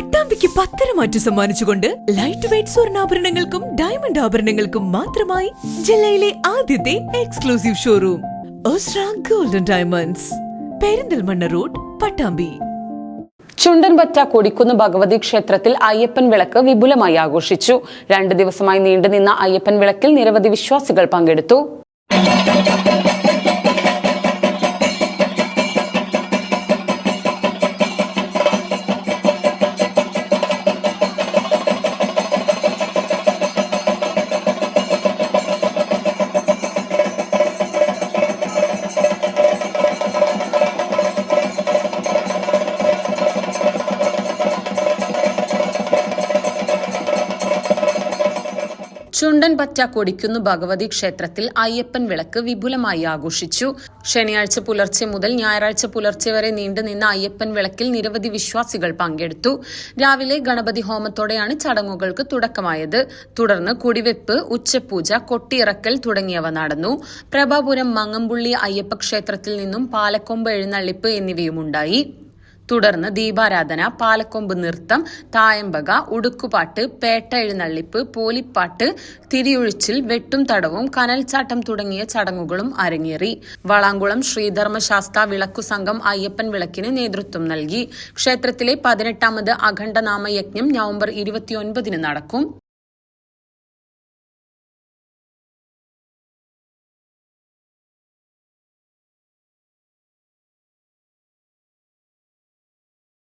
പട്ടാമ്പിക്ക് പത്തരമാറ്റു സമ്മാനിച്ചുകൊണ്ട് light weight സ്വർണ്ണാഭരണങ്ങൾക്കും ഡയമണ്ട് ആഭരണങ്ങൾക്കും മാത്രമായി ജില്ലയിലെ ആദ്യത്തെ exclusive showroom Osra golden diamonds, Perinthalmanna road, Pattambi. Chundanpatta Kodikkunnu Bhagavathi ക്ഷേത്രത്തിൽ അയ്യപ്പൻ വിളക്ക് വിപുലമായി ആഘോഷിച്ചു. 2 ദിവസമായി നീണ്ടുനിന്ന അയ്യപ്പൻ വിളക്കിൽ നിരവധി വിശ്വാസികൾ പങ്കെടുത്തു. ചുണ്ടൻപറ്റ കൊടിക്കുന്ന് ഭഗവതി ക്ഷേത്രത്തിൽ അയ്യപ്പൻ വിളക്ക് വിപുലമായി ആഘോഷിച്ചു. ശനിയാഴ്ച പുലർച്ചെ മുതൽ ഞായറാഴ്ച പുലർച്ചെ വരെ നീണ്ടുനിന്ന അയ്യപ്പൻ വിളക്കിൽ നിരവധി വിശ്വാസികൾ പങ്കെടുത്തു. രാവിലെ ഗണപതി ഹോമത്തോടെയാണ് ചടങ്ങുകൾക്ക് തുടക്കമായത്. തുടർന്ന് കുടിവെപ്പ്, ഉച്ചപൂജ, കൊട്ടിയിറക്കൽ തുടങ്ങിയവ നടന്നു. പ്രഭാപുരം മങ്ങമ്പുള്ളി അയ്യപ്പ ക്ഷേത്രത്തിൽ നിന്നും പാലക്കൊമ്പ് എഴുന്നള്ളിപ്പ് എന്നിവയുമുണ്ടായി. തുടർന്ന് ദീപാരാധന, പാലക്കൊമ്പ് നൃത്തം, തായമ്പക, ഉടുക്കുപാട്ട്, പേട്ട എഴുന്നള്ളിപ്പ്, പോലിപ്പാട്ട്, തിരിയൊഴിച്ചിൽ, വെട്ടും തടവും, കനൽച്ചാട്ടം തുടങ്ങിയ ചടങ്ങുകളും അരങ്ങേറി. വളാങ്കുളം ശ്രീധർമ്മശാസ്ത വിളക്കു സംഘം അയ്യപ്പൻ വിളക്കിന് നേതൃത്വം നൽകി. ക്ഷേത്രത്തിലെ 18ാമത് അഖണ്ഡനാമയജ്ഞം നവംബർ 29 നടക്കും.